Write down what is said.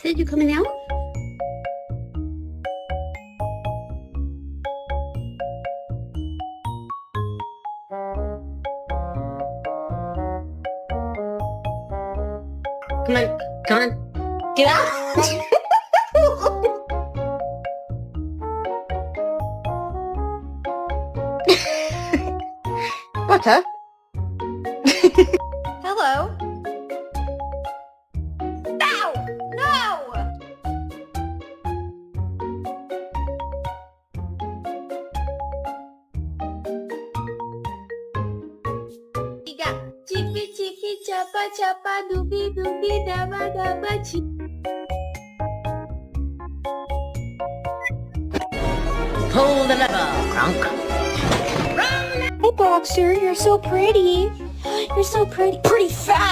Sid, you coming out? Come on, come on. Get out! What, huh? Hello? No! No! Tiga. Ciki ciki capa capa dubi dubi daba daba ci. Pull the lever, Kronk. Hey, Boxer, you're so pretty. You're so pretty. Pretty fat!